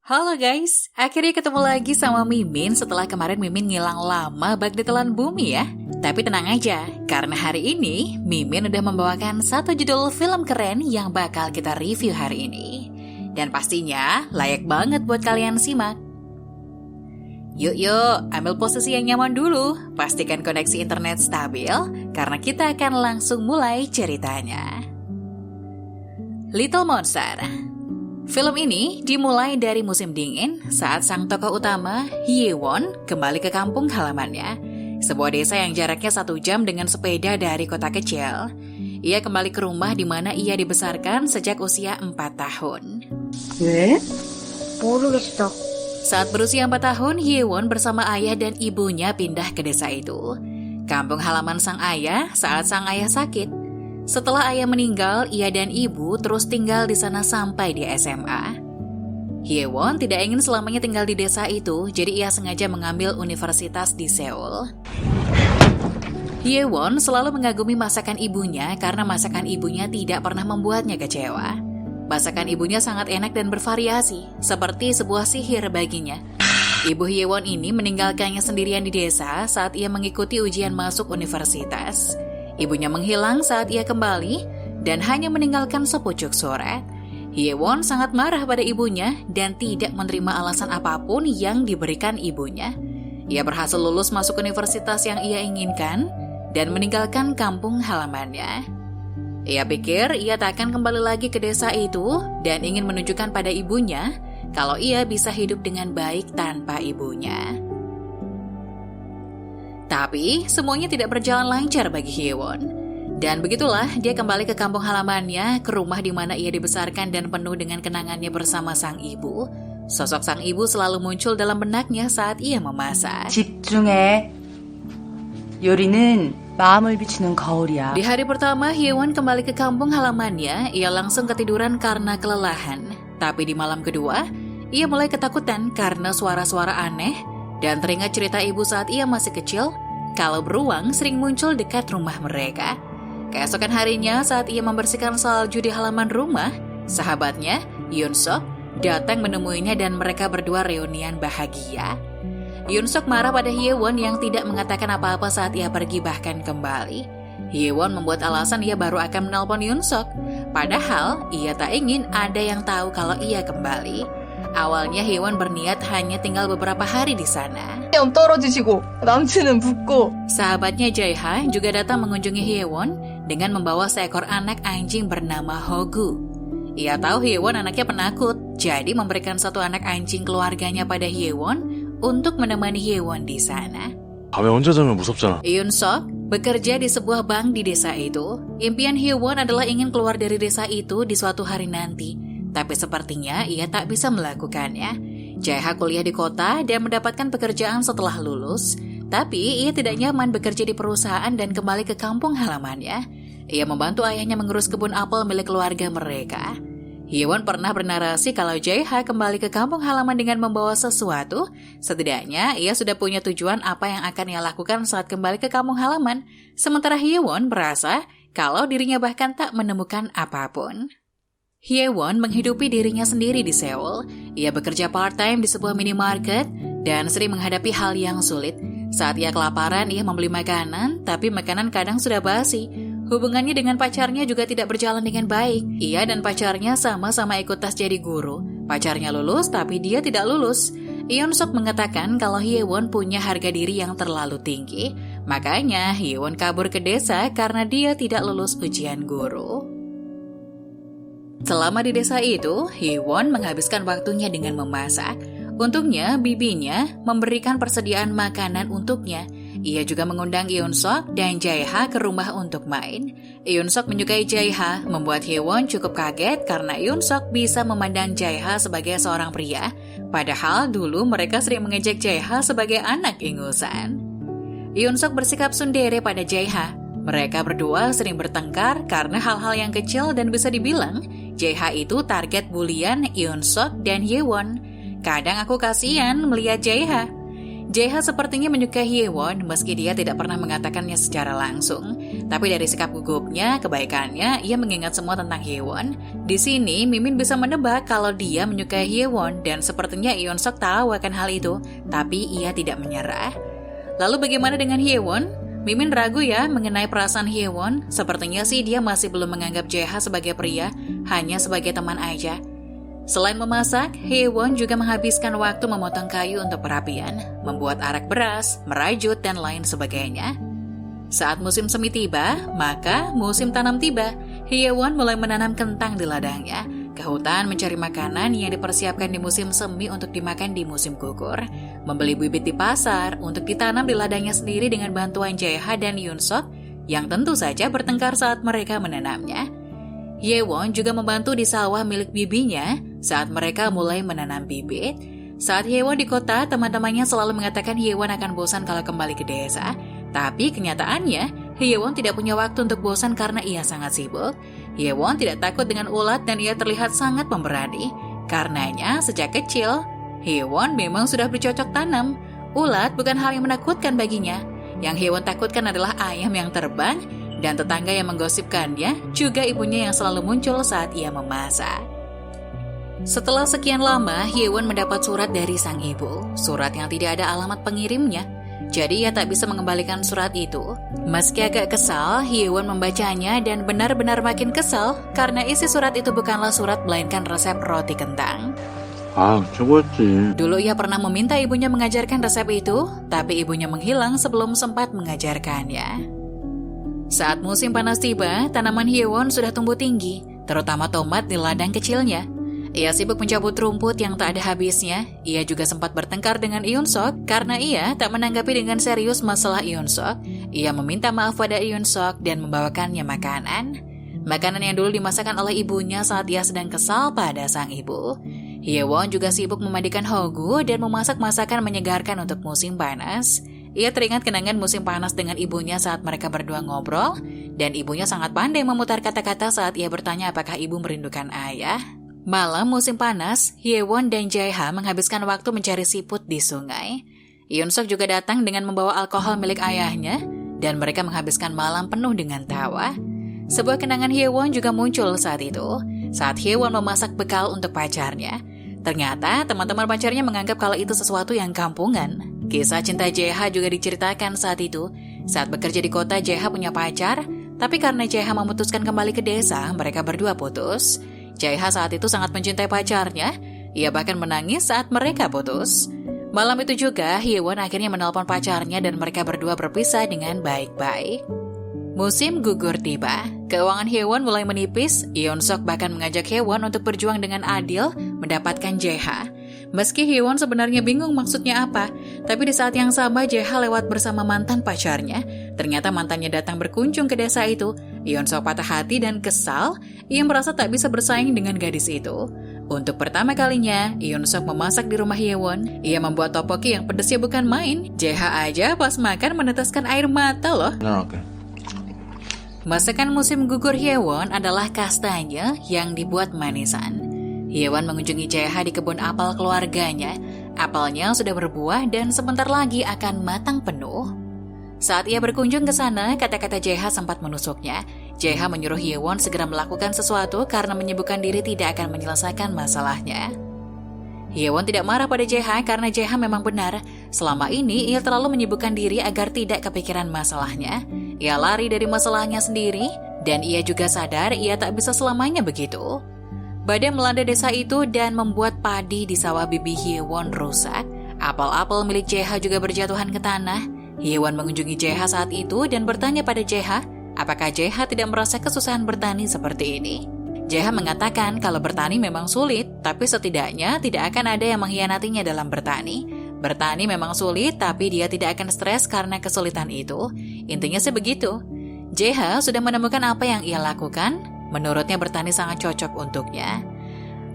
Halo guys, akhirnya ketemu lagi sama Mimin setelah kemarin Mimin ngilang lama bak ditelan bumi ya. Tapi tenang aja, karena hari ini Mimin udah membawakan satu judul film keren yang bakal kita review hari ini. Dan pastinya layak banget buat kalian simak. Yuk, ambil posisi yang nyaman dulu. Pastikan koneksi internet stabil, karena kita akan langsung mulai ceritanya. Little Monster. Film ini dimulai dari musim dingin saat sang tokoh utama, Hye-won, kembali ke kampung halamannya. Sebuah desa yang jaraknya 1 jam dengan sepeda dari kota kecil. Ia kembali ke rumah di mana ia dibesarkan sejak usia 4 tahun. 모르겠어. Saat berusia 4 tahun, Hye-won bersama ayah dan ibunya pindah ke desa itu. Kampung halaman sang ayah saat sang ayah sakit. Setelah ayah meninggal, ia dan ibu terus tinggal di sana sampai di SMA. Hye-won tidak ingin selamanya tinggal di desa itu, jadi ia sengaja mengambil universitas di Seoul. Hye-won selalu mengagumi masakan ibunya karena masakan ibunya tidak pernah membuatnya kecewa. Masakan ibunya sangat enak dan bervariasi, seperti sebuah sihir baginya. Ibu Hye-won ini meninggalkannya sendirian di desa saat ia mengikuti ujian masuk universitas. Ibunya menghilang saat ia kembali dan hanya meninggalkan sepucuk surat. Hye-won sangat marah pada ibunya dan tidak menerima alasan apapun yang diberikan ibunya. Ia berhasil lulus masuk universitas yang ia inginkan dan meninggalkan kampung halamannya. Ia pikir ia tak akan kembali lagi ke desa itu dan ingin menunjukkan pada ibunya kalau ia bisa hidup dengan baik tanpa ibunya. Tapi semuanya tidak berjalan lancar bagi Hye-won. Dan begitulah dia kembali ke kampung halamannya, ke rumah di mana ia dibesarkan dan penuh dengan kenangannya bersama sang ibu. Sosok sang ibu selalu muncul dalam benaknya saat ia memasak. 집중해. 요리는 마음을 비추는 거울이야. Di hari pertama Hye-won kembali ke kampung halamannya, ia langsung ketiduran karena kelelahan. Tapi di malam kedua, ia mulai ketakutan karena suara-suara aneh dan teringat cerita ibu saat ia masih kecil, kalau beruang sering muncul dekat rumah mereka. Keesokan harinya saat ia membersihkan salju di halaman rumah, sahabatnya, Yoon-sok, datang menemuinya dan mereka berdua reunian bahagia. Yoon-sok marah pada Hye-won yang tidak mengatakan apa-apa saat ia pergi bahkan kembali. Hye-won membuat alasan ia baru akan menelpon Yoon-sok, padahal ia tak ingin ada yang tahu kalau ia kembali. Awalnya Hye-won berniat hanya tinggal beberapa hari di sana. 떨어지시고 남친은 붙고. Sahabatnya Jae-ha juga datang mengunjungi Hye-won dengan membawa seekor anak anjing bernama Hogu. Ia tahu Hye-won anaknya penakut, jadi memberikan satu anak anjing keluarganya pada Hye-won untuk menemani Hye-won di sana. 밤에 혼자 자면 무섭잖아. Yoon-sok bekerja di sebuah bank di desa itu. Impian Hye-won adalah ingin keluar dari desa itu di suatu hari nanti. Tapi sepertinya ia tak bisa melakukannya. Jae-ha kuliah di kota dan mendapatkan pekerjaan setelah lulus. Tapi ia tidak nyaman bekerja di perusahaan dan kembali ke kampung halamannya. Ia membantu ayahnya mengurus kebun apel milik keluarga mereka. Hye-won pernah bernarasi kalau Jae-ha kembali ke kampung halaman dengan membawa sesuatu. Setidaknya ia sudah punya tujuan apa yang akan ia lakukan saat kembali ke kampung halaman. Sementara Hye-won merasa kalau dirinya bahkan tak menemukan apapun. Hye-won menghidupi dirinya sendiri di Seoul. Ia bekerja part-time di sebuah minimarket dan sering menghadapi hal yang sulit. Saat ia kelaparan, ia membeli makanan, tapi makanan kadang sudah basi. Hubungannya dengan pacarnya juga tidak berjalan dengan baik. Ia dan pacarnya sama-sama ikut tes jadi guru. Pacarnya lulus, tapi dia tidak lulus. Yoon-sok mengatakan kalau Hye-won punya harga diri yang terlalu tinggi. Makanya Hye-won kabur ke desa karena dia tidak lulus ujian guru. Selama di desa itu, Hye-won menghabiskan waktunya dengan memasak. Untungnya, bibinya memberikan persediaan makanan untuknya. Ia juga mengundang Yoon-sok dan Jae-ha ke rumah untuk main. Yoon-sok menyukai Jae-ha, membuat Hye-won cukup kaget karena Yoon-sok bisa memandang Jae-ha sebagai seorang pria. Padahal dulu mereka sering mengejek Jae-ha sebagai anak ingusan. Yoon-sok bersikap tsundere pada Jae-ha. Mereka berdua sering bertengkar karena hal-hal yang kecil dan bisa dibilang Jae-ha itu target bulian Yoon-sok dan Hye-won. Kadang aku kasihan melihat Jae-ha. Jaeha sepertinya menyukai Hyewon meski dia tidak pernah mengatakannya secara langsung. Tapi dari sikap gugupnya, kebaikannya, ia mengingat semua tentang Hyewon. Di sini, Mimin bisa menebak kalau dia menyukai Hyewon dan sepertinya Eun Sok tahu akan hal itu, tapi ia tidak menyerah. Lalu bagaimana dengan Hyewon? Mimin ragu ya mengenai perasaan Hyewon. Sepertinya sih dia masih belum menganggap Jaeha sebagai pria, hanya sebagai teman aja. Selain memasak, Hyewon juga menghabiskan waktu memotong kayu untuk perapian, membuat arak beras, merajut, dan lain sebagainya. Saat musim semi tiba, maka musim tanam tiba. Hyewon mulai menanam kentang di ladangnya, ke hutan mencari makanan yang dipersiapkan di musim semi untuk dimakan di musim gugur, membeli bibit di pasar untuk ditanam di ladangnya sendiri dengan bantuan Jaeha dan Eun Sok, yang tentu saja bertengkar saat mereka menanamnya. Hyewon juga membantu di sawah milik bibinya saat mereka mulai menanam bibit. Saat Hyewon di kota, teman-temannya selalu mengatakan Hyewon akan bosan kalau kembali ke desa. Tapi kenyataannya, Hyewon tidak punya waktu untuk bosan karena ia sangat sibuk. Hyewon tidak takut dengan ulat dan ia terlihat sangat pemberani. Karenanya, sejak kecil, Hyewon memang sudah bercocok tanam. Ulat bukan hal yang menakutkan baginya. Yang Hyewon takutkan adalah ayam yang terbang, dan tetangga yang menggosipkannya, juga ibunya yang selalu muncul saat ia memasak. Setelah sekian lama, Hyewon mendapat surat dari sang ibu. Surat yang tidak ada alamat pengirimnya. Jadi ia tak bisa mengembalikan surat itu. Meski agak kesal, Hyewon membacanya dan benar-benar makin kesal karena isi surat itu bukanlah surat melainkan resep roti kentang. 저거였지. Dulu ia pernah meminta ibunya mengajarkan resep itu, tapi ibunya menghilang sebelum sempat mengajarkannya. Saat musim panas tiba, tanaman Hyewon sudah tumbuh tinggi, terutama tomat di ladang kecilnya. Ia sibuk mencabut rumput yang tak ada habisnya. Ia juga sempat bertengkar dengan Eun Sok karena ia tak menanggapi dengan serius masalah Eun Sok. Ia meminta maaf pada Eun Sok dan membawakannya makanan. Makanan yang dulu dimasakkan oleh ibunya saat ia sedang kesal pada sang ibu. Hyewon juga sibuk memandikan Hogu dan memasak masakan menyegarkan untuk musim panas. Ia teringat kenangan musim panas dengan ibunya saat mereka berdua ngobrol, dan ibunya sangat pandai memutar kata-kata saat ia bertanya apakah ibu merindukan ayah. Malam musim panas, Hyewon dan Jaeha menghabiskan waktu mencari siput di sungai. Eun Sok juga datang dengan membawa alkohol milik ayahnya, dan mereka menghabiskan malam penuh dengan tawa. Sebuah kenangan Hyewon juga muncul saat itu, saat Hyewon memasak bekal untuk pacarnya. Ternyata teman-teman pacarnya menganggap kalau itu sesuatu yang kampungan. Kisah cinta Jaeha juga diceritakan saat itu. Saat bekerja di kota, Jaeha punya pacar, tapi karena Jaeha memutuskan kembali ke desa, mereka berdua putus. Jaeha saat itu sangat mencintai pacarnya, ia bahkan menangis saat mereka putus. Malam itu juga, Hyewon akhirnya menelpon pacarnya dan mereka berdua berpisah dengan baik-baik. Musim gugur tiba, keuangan Hyewon mulai menipis. Eun Sok bahkan mengajak Hyewon untuk berjuang dengan adil mendapatkan Jaeha. Meski Hyewon sebenarnya bingung maksudnya apa, tapi di saat yang sama Jaeha lewat bersama mantan pacarnya. Ternyata mantannya datang berkunjung ke desa itu. Eun Sok patah hati dan kesal, ia merasa tak bisa bersaing dengan gadis itu. Untuk pertama kalinya, Eun Sok memasak di rumah Hyewon. Ia membuat tteokbokki yang pedasnya bukan main. Jaeha aja pas makan meneteskan air mata loh. 오케이. Masakan musim gugur Hyewon adalah kastanya yang dibuat manisan. Hyewon mengunjungi Jaeha di kebun apel keluarganya. Apelnya sudah berbuah dan sebentar lagi akan matang penuh. Saat ia berkunjung ke sana, kata-kata Jaeha sempat menusuknya. Jaeha menyuruh Hyewon segera melakukan sesuatu karena menyibukkan diri tidak akan menyelesaikan masalahnya. Hyewon tidak marah pada Jaeha karena Jaeha memang benar. Selama ini ia terlalu menyibukkan diri agar tidak kepikiran masalahnya. Ia lari dari masalahnya sendiri dan ia juga sadar ia tak bisa selamanya begitu. Badai melanda desa itu dan membuat padi di sawah bibi Hyewon rusak. Apel-apel milik Jaeha juga berjatuhan ke tanah. Hyewon mengunjungi Jaeha saat itu dan bertanya pada Jaeha, apakah Jaeha tidak merasa kesusahan bertani seperti ini? Jaeha mengatakan kalau bertani memang sulit, tapi setidaknya tidak akan ada yang mengkhianatinya dalam bertani. Bertani memang sulit, tapi dia tidak akan stres karena kesulitan itu. Intinya sih begitu. Jaeha sudah menemukan apa yang ia lakukan. Menurutnya bertani sangat cocok untuknya.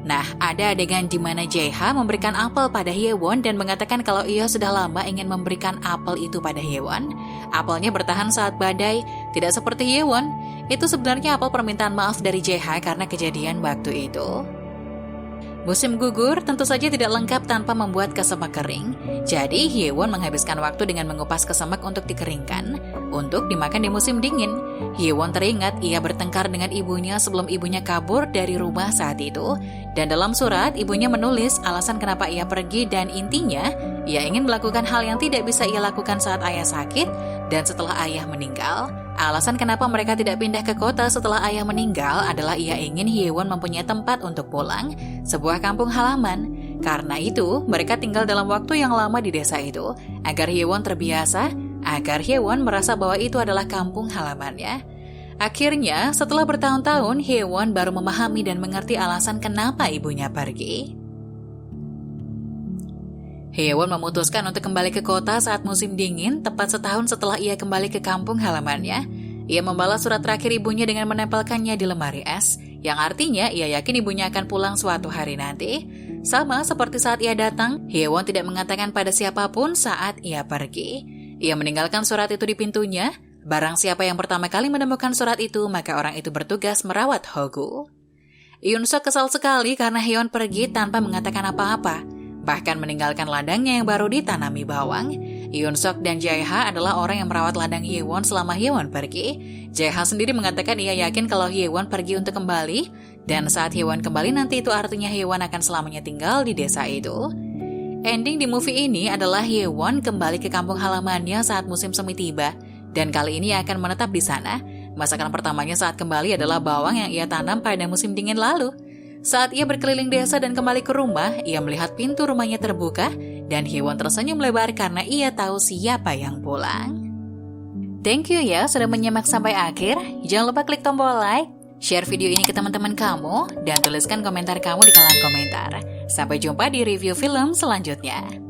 Nah, ada adegan di mana Jaeha memberikan apel pada Hyewon dan mengatakan kalau ia sudah lama ingin memberikan apel itu pada Hyewon. Apelnya bertahan saat badai, tidak seperti Hyewon. Itu sebenarnya apel permintaan maaf dari Jaeha karena kejadian waktu itu. Musim gugur tentu saja tidak lengkap tanpa membuat kesemak kering. Jadi Hyewon menghabiskan waktu dengan mengupas kesemak untuk dikeringkan, untuk dimakan di musim dingin. Hyewon teringat ia bertengkar dengan ibunya sebelum ibunya kabur dari rumah saat itu. Dan dalam surat, ibunya menulis alasan kenapa ia pergi dan intinya, ia ingin melakukan hal yang tidak bisa ia lakukan saat ayah sakit dan setelah ayah meninggal. Alasan kenapa mereka tidak pindah ke kota setelah ayah meninggal adalah ia ingin Hyewon mempunyai tempat untuk pulang, sebuah kampung halaman. Karena itu, mereka tinggal dalam waktu yang lama di desa itu, agar Hyewon terbiasa, agar Hyewon merasa bahwa itu adalah kampung halamannya. Akhirnya, setelah bertahun-tahun, Hyewon baru memahami dan mengerti alasan kenapa ibunya pergi. Hyewon memutuskan untuk kembali ke kota saat musim dingin, tepat setahun setelah ia kembali ke kampung halamannya. Ia membalas surat terakhir ibunya dengan menempelkannya di lemari es, yang artinya ia yakin ibunya akan pulang suatu hari nanti. Sama seperti saat ia datang, Hyewon tidak mengatakan pada siapapun saat ia pergi. Ia meninggalkan surat itu di pintunya. Barang siapa yang pertama kali menemukan surat itu, maka orang itu bertugas merawat Hogu. Yoon-sok kesal sekali karena Hyewon pergi tanpa mengatakan apa-apa, bahkan meninggalkan ladangnya yang baru ditanami bawang. Yoon-sok dan Jae-ha adalah orang yang merawat ladang Hyewon selama Hyewon pergi. Jae-ha sendiri mengatakan ia yakin kalau Hyewon pergi untuk kembali, dan saat Hyewon kembali nanti itu artinya Hyewon akan selamanya tinggal di desa itu. Ending di movie ini adalah Hyewon kembali ke kampung halamannya saat musim semi tiba, dan kali ini ia akan menetap di sana. Masakan pertamanya saat kembali adalah bawang yang ia tanam pada musim dingin lalu. Saat ia berkeliling desa dan kembali ke rumah, ia melihat pintu rumahnya terbuka dan Hyewon tersenyum lebar karena ia tahu siapa yang pulang. Thank you ya sudah menyimak sampai akhir. Jangan lupa klik tombol like, share video ini ke teman-teman kamu, dan tuliskan komentar kamu di kolom komentar. Sampai jumpa di review film selanjutnya.